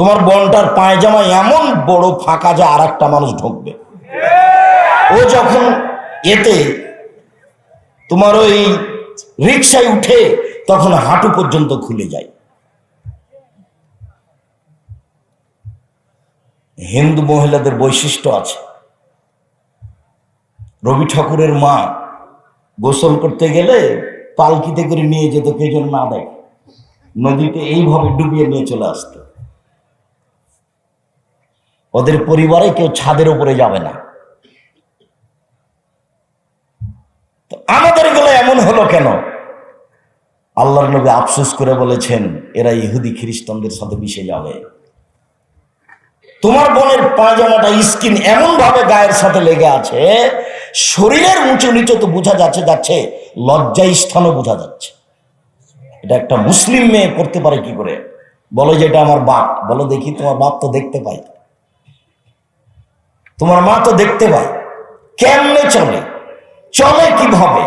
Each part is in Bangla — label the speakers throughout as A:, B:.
A: তোমার বোনটার পায়জামা এমন বড় ফাঁকা যে আর একটা মানুষ ঢুকবে। ও যখন এতে তোমার ওই রিক্সায় উঠে তখন হাঁটু পর্যন্ত খুলে যায়। হিন্দু মহিলাদের বৈশিষ্ট্য আছে। রবি ঠাকুরের মা গোসল করতে গেলে পালকিতে করে নিয়ে যেত, কে যেন না দেয়, নদীতে এইভাবে ডুবিয়ে নিয়ে চলে আসতো। ওদের পরিবারে কেউ ছাদের উপরে যাবে না। তো আমাদের গুলো এমন হলো কেন? আল্লাহর নবী আফসোস করে বলেছেন, এরা ইহুদি খ্রিস্টানদের সাথে মিশে যাবে। তোমার বোনের পায়জামাটা স্কিন এমন ভাবে গায়ের সাথে লেগে আছে, শরীরের উঁচু নিচু তো বোঝা যাচ্ছে, লজ্জা স্থানও বোঝা যাচ্ছে। এটা একটা মুসলিম মেয়ে করতে পারে কি করে? বলো যে এটা আমার বাপ। বলো দেখি, তোমার বাপ তো দেখতে পাই, তোমার মা তো দেখতে পায়। কেমনে চলে, চলে কিভাবে,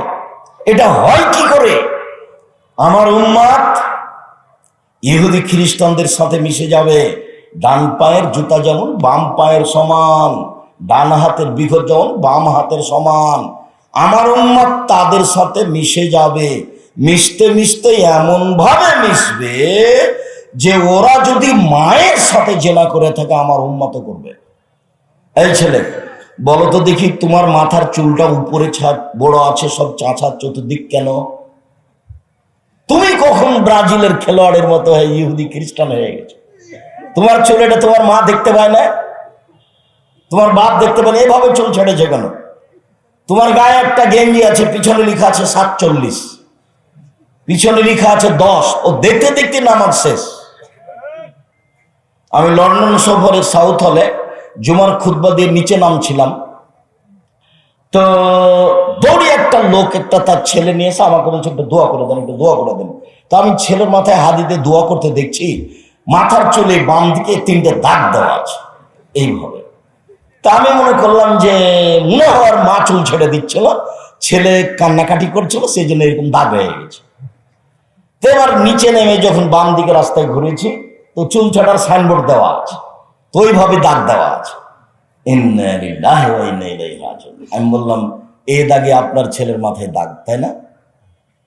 A: এটা হয় কি করে? আমার উম্মাত ইহুদি খ্রিস্টানদের সাথে মিশে যাবে। ডান পায়ের জুতা যেমন বাম পায়ের সমান, ডান হাতের বিঘত যেমন বাম হাতের সমান, আমার উম্মাত তাদের সাথে মিশে যাবে। মিশতে মিশতে এমন ভাবে মিশবে যে ওরা যদি মায়ের সাথে জেনা করে থাকে আমার উম্মাতও করবে। এই ছেলে, বলো তো দেখি, তোমার মাথার চুলটা উপরে বড় আছে, সব চাঁচার চতুর্দিক কেন? তুমি কখন ব্রাজিলের খেলোয়াড়ের মতো হয়ে ইহুদি খ্রিস্টান হয়ে গেছে? তোমার চুল এটা তোমার মা দেখতে পায় না, তোমার বাপ দেখতে পায় না, এভাবে চুল ছেড়েছে কেন? তোমার গায়ে একটা গেঞ্জি আছে, পিছনে লেখা আছে 47, পিছনে লেখা আছে 10, ও দেখতে দেখতে নামাজ শেষ। আমি লন্ডন সফরে সাউথ হলে জুমার খুতবা দিয়ে নিচে নামছিলাম, তো দৌড়ি একটা লোক একটা তার ছেলে নিয়ে এসে আমাকে বলছে একটু দোয়া করে দেন, একটু দোয়া করে দেন। তো আমি ছেলের মাথায় হাত দিতে দোয়া করতে দেখছি মাথার চুলে বাম দিকে 3টে দাগ দেওয়া আছে এইভাবে। তা আমি মনে করলাম যে মনে হওয়ার মা চুল ছেড়ে দিচ্ছিল, ছেলে কান্নাকাটি করছিল, সেই জন্য এরকম দাগ হয়ে গেছে। তো এবার নিচে নেমে যখন বাম দিকে রাস্তায় ঘুরেছি, তো চুল ছাড়ার সাইনবোর্ড দেওয়া আছে, তো ওইভাবে দাগ দেওয়া আছে। আমি বললাম, এ দাগে আপনার ছেলের মাথায় দাগ, তাই না?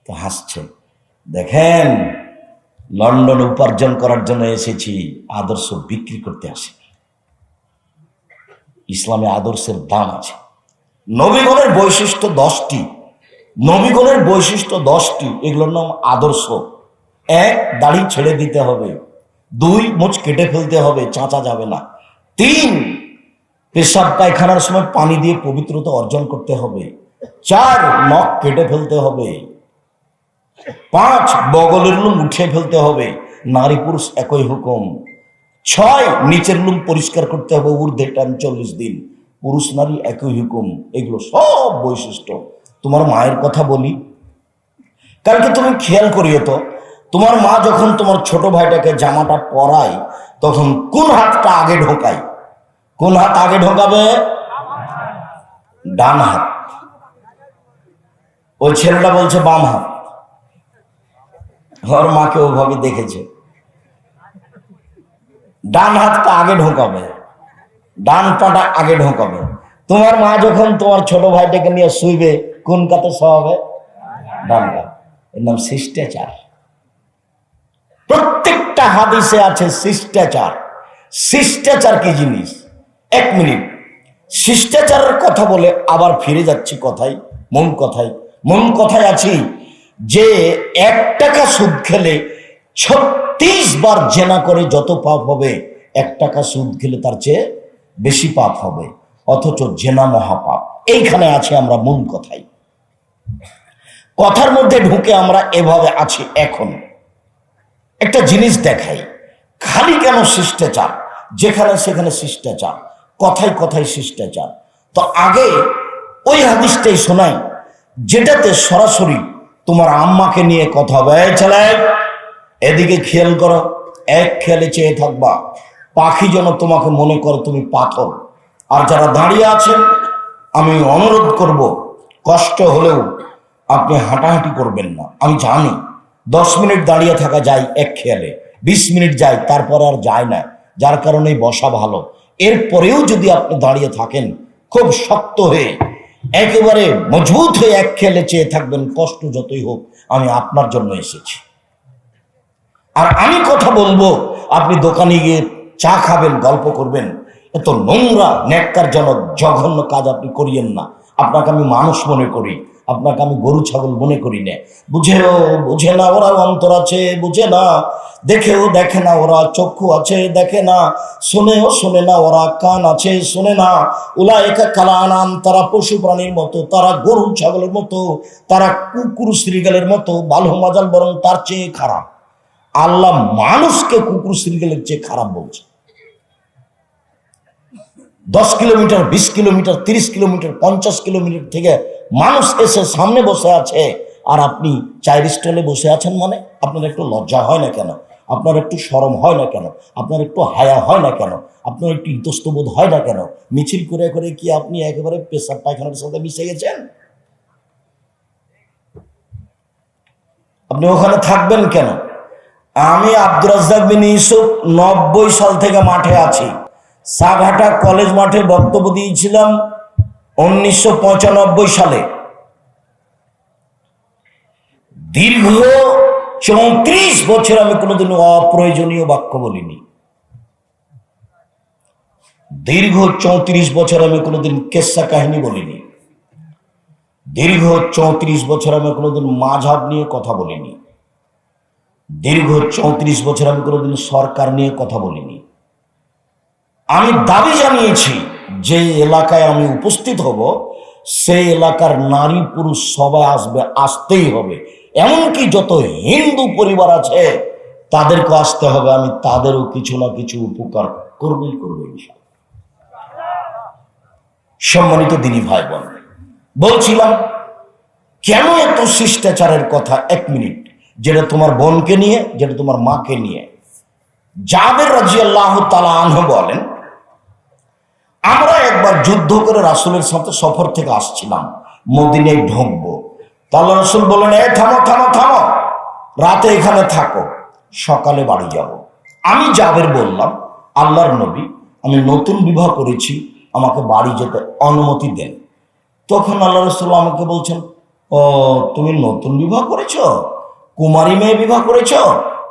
A: তো হাসছে। দেখেন, লন্ডন উপার্জন করার জন্য এসেছি, আদর্শ বিক্রি করতে আসি। ইসলামে আদর্শের দাম আছে। নবীগণের বৈশিষ্ট্য 10টি, নবীগণের বৈশিষ্ট্য 10টি, এগুলোর নাম আদর্শ। 1, দাড়ি ছেড়ে দিতে হবে। 2, মুছ কেটে ফেলতে হবে, চাঁচা যাবে না। 3, পেশাব পায়খানার সময় পানি দিয়ে পবিত্রতা অর্জন করতে হবে। 4, নখ কেটে ফেলতে হবে। 5, বগলের লুম উঠে ফেলতে হবে, নারী পুরুষ একই হুকুম। 6, নিচের লুম পরিষ্কার করতে হবে ঊর্ধ্বে টান 40 দিন, পুরুষ নারী একই হুকুম। এগুলো সব বৈশিষ্ট্য। তোমার মায়ের কথা বলি, কালকে তুমি খেয়াল করিও তো, তোমার মা যখন তোমার ছোট ভাইটাকে জামাটা পরায় তখন কোন হাতটা আগে ঢোকায়? কোন হাত আগে ঢোকাবে? ডান হাত। ওই ছেলেটা বলছে বাম হাত। ওর মাকে ওভাবে দেখেছে, ডান হাতটা আগে ঢোকাবে, ডান পাটা আগে ঢোকাবে। তোমার মা যখন তোমার ছোট ভাইটাকে নিয়ে শুইবে কোন কাতে শোয়াবে? ডান কাত। এর নাম শিষ্টাচার। প্রত্যেকটা হাদিসে আছে শিষ্টাচার। শিষ্টাচার কি জিনিস? 1 মিনিট, শিষ্টাচারের কথা বলে আবার ফিরে যাচ্ছি কথায়, মূল কথায় আছি যে 1 টাকা সুদ খেলে 36 বার জেনা করে যত পাপ হবে, 1 টাকা সুদ খেলে তার চেয়ে বেশি পাপ হবে, অথচ জেনা মহাপাপ। এইখানে আছে আমরা মূল কথায়। কথার মধ্যে ঢুকে আমরা এভাবে আছি। এখন একটা জিনিস দেখাই, খালি কেন শিষ্টাচার? যেখানে সেখানে শিষ্টাচার, কথায় কথায় শিষ্টাচার। তো আগে ওই হাদিসটাই শোনাই যেটাতে সরাসরি তোমার আম্মাকে নিয়ে কথা হবে। এই ছেলে, এদিকে খেয়াল করো, এক খেয়ালে চেয়ে থাকবা, পাখি যেন তোমাকে মনে করো তুমি পাথর। আর যারা দাঁড়িয়ে আছেন, আমি অনুরোধ করব, কষ্ট হলেও আপনি হাঁটাহাঁটি করবেন না। আমি জানি 10 মিনিট দাঁড়িয়ে থাকা যায় এক খেয়ালে, 20 মিনিট যায়, তারপরে আর যায় না। যার কারণে বসা ভালো। এরপরেও যদি আপনি দাঁড়িয়ে থাকেন খুব শক্ত হয়ে, একেবারে মজবুত হয়ে এক খেলে চেয়ে থাকবেন, কষ্ট যতই হোক আমি আপনার জন্য এসেছি। আর আমি কথা বলবো, আপনি দোকানে গিয়ে চা খাবেন, গল্প করবেন, এত নোংরা ন্যাক্কারজনক জঘন্য কাজ আপনি করিয়েন না। আপনাকে আমি মানুষ মনে করি, আপনাকে আমি গরু ছাগল মনে করি না। বুঝে না ওরা অন্তর আছে, বুঝে না, দেখেও দেখে না ওরা চক্ষু আছে, দেখে না, শোনেও শোনে না ওরা কান আছে, শোনে না। উলাইকা কাল আনাম, তারা পশু প্রাণীর মতো, তারা গরু ছাগলের মতো, তারা কুকুর শ্রীগালের মতো, বালহু মাজাল, বরং তার চেয়ে খারাপ। আল্লাহ মানুষকে কুকুর শ্রীগালের চেয়ে খারাপ বলছে। 10 কিলোমিটার, 20 কিলোমিটার, 30 কিলোমিটার, 50 কিলোমিটার থেকে মানুষ এসে সামনে বসে আছে, আর আপনি চায়ের স্টলে বসে আছেন। মানে আপনার একটু লজ্জা হয় না কেন? আপনার একটু শরম হয় না কেন? আপনার একটু হায়া হয় না কেন? আপনার একটু ইতস্তবোধ হয় না কেন? মিছিল করে করে কি আপনি একেবারে পেশাব পায়খানার সাথে মিশে গেছেন? আপনি ওখানে থাকবেন কেন? আমি আব্দুর রাজ্জাক বিন ইউসুফ 90 সাল থেকে মাঠে আছি। সাঘাটা কলেজ মাঠে বক্তব্য দিয়েছিলাম 1995 সালে। দীর্ঘ 34 বছর আমি কোনোদিন অপ্রয়োজনীয় বাক্য বলিনি। দীর্ঘ 34 বছর আমি কোনোদিন কেসা কাহিনী বলিনি। দীর্ঘ 34 বছর আমি কোনোদিন মাযহাব নিয়ে কথা বলিনি। দীর্ঘ 34 বছর আমি কোনোদিন সরকার নিয়ে কথা বলিনি। আমি দাবি জানিয়েছি যে এলাকায় আমি উপস্থিত হব, সেই এলাকার নারী পুরুষ সবাই আসবে, আসতেই হবে। এমনকি যত হিন্দু পরিবার আছে তাদেরকে আসতে হবে। আমি তাদেরও কিছু না কিছু উপকার করবই করবো ইনশাআল্লাহ। সম্মানিত দিনী ভাই বোন, বলছিলাম কেন এত শিষ্টাচারের কথা? 1 মিনিট। যেটা তোমার বোনকে নিয়ে, যেটা তোমার মাকে নিয়ে। জাবের রাদিয়াল্লাহু তাআলা আনহু বলেন, আমরা একবার যুদ্ধ করে রাসূলের সাথে সফর থেকে আসছিলাম, মদিনায় ঢুকবো। তাহলে রাসূল বলেন, থামো থামো থামো, রাতে এখানে থাকো, সকালে বাড়ি যাব। আমি জাবের বললাম, আল্লাহর নবী, আমি নতুন বিবাহ করেছি, আমাকে বাড়ি যেতে অনুমতি দেন। তখন আল্লাহ রাসূল আমাকে বলছেন, ও তুমি নতুন বিবাহ করেছো? কুমারী মেয়ে বিবাহ করেছো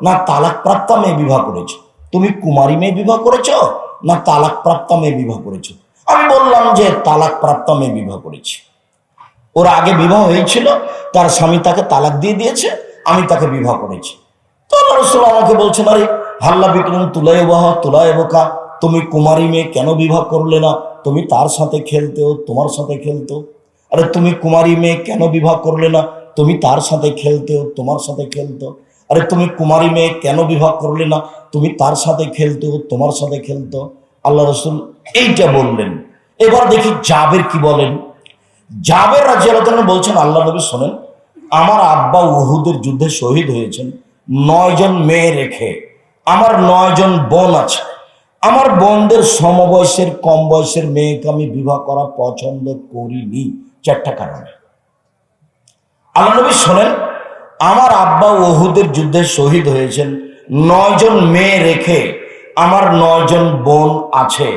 A: না তালাক প্রাপ্তা মেয়ে বিবাহ করেছো? তুমি কুমারী মেয়ে বিবাহ করেছো না তালাক প্রাপ্তা মেয়ে বিবাহ করেছো? আমি বললাম যে তালাক প্রাপ্তা মেয়ে বিবাহ করেছি। ওর আগে বিবাহ হয়েছিল, তার স্বামী তাকে তালাক দিয়ে দিয়েছে, আমি তাকে বিবাহ করেছি। তো আল্লাহ রাসূল আমাকে বলছেন, আরে হাল্লা বিক্রম তুলায় বাহ তুলায় বোকা, তুমি কুমারী মেয়ে কেন বিবাহ করলে না? তুমি তার সাথে খেলতেও, তোমার সাথে খেলতো। আরে তুমি কুমারী মেয়ে কেন বিবাহ করলে না? তুমি তার সাথে খেলতেও, তোমার সাথে খেলতো। আরে তুমি কুমারী মেয়ে কেন বিবাহ করলে না? তুমি তার সাথে খেলতেও, তোমার সাথে খেলতো। আল্লাহ রাসূল এইটা বললেন। এবার দেখি জাবের কি বলেন। জাবের রাদিয়াল্লাহু তাআলা বলছেন, আল্লাহ নবী শোনেন, আমার আব্বা উহুদের যুদ্ধে শহীদ হয়েছেন 9 জন মেয়ে রেখে। আমার 9 জন বোন আছে। আমার বোনদের সমবয়সের, কম বয়সের মেয়েকে আমি বিবাহ করা পছন্দ করিনি 4টা কারণে। আল্লাহ নবী শোনেন, আমার আব্বা উহুদের যুদ্ধে শহীদ হয়েছেন 9 জন মেয়ে রেখে। আমার 9 জন বোন আছে।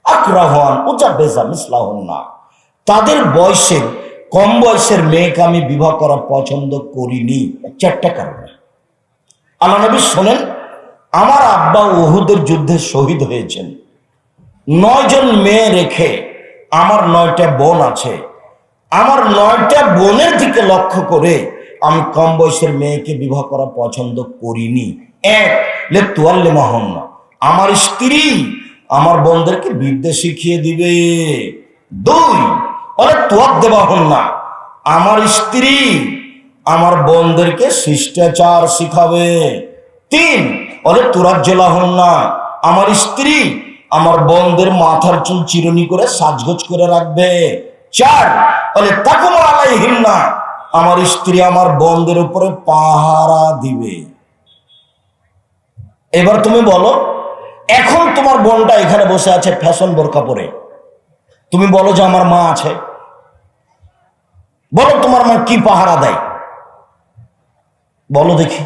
A: আকরাহান উজাবেজা মিসলাহুন্না, তাদের বয়সের, কম বয়সের মেয়েকে আমি বিবাহ করা পছন্দ করিনি 4টা কারণে। আল্লাহ নবী শোনেন, আমার আব্বা উহুদের যুদ্ধে শহীদ হয়েছেন 9 জন মেয়ে রেখে। আমার 9টা বোন আছে। আমার 9টা বোনের দিকে লক্ষ্য করে আমি কম বয়সের মেয়েকে বিবাহ করা পছন্দ করিনি। 1 লে তুয়াল্লে মাহন্না, আমার স্ত্রী আমার বোনদেরকে বিদ্যা শিখিয়ে দিবে। 2 অনেক তোয়াক দেওয়া হন না, আমার স্ত্রী আমার বোনদেরকে শিষ্টাচার শিখাবে। 3 অনেক তুরাজ্জলা হন না, আমার স্ত্রী আমার বোনদের মাথার চুল চিরুনি করে সাজগোজ করে রাখবে। 4 অনেক তাকুম আলাইহিন না, আমার স্ত্রী আমার বোনদের উপরে পাহারা দিবে। এবার তুমি বলো, এখন তোমার বোনটা এখানে বসে আছে ফ্যাশন বোরকা পরে, তুমি বলো যে আমার মা আছে। বলো তোমার মা কি পাহারা দেয়? বলো দেখি।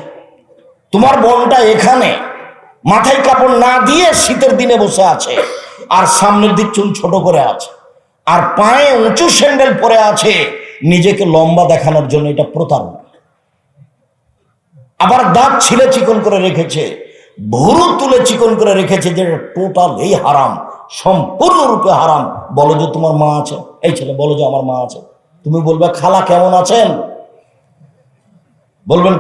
A: তোমার বোনটা এখানে মাথায় কাপড় না দিয়ে শীতের দিনে বসে আছে, আর সামনের দিক চুল ছোট করে আছে, আর পায়ে উঁচু স্যান্ডেল পরে আছে নিজেকে লম্বা দেখানোর জন্য। এটা প্রতারণা। আবার দাঁত ছিলে চিকন করে রেখেছে, ভুরু তুলে চিকন করে রেখেছে, যে টোটাল এই হারাম, সম্পূর্ণরূপে হারাম। বলো যে তোমার মা আছে, এই ছেলে বলো যে আমার মা আছে। তুমি বলবে খালা কেমন আছেন, বলবেন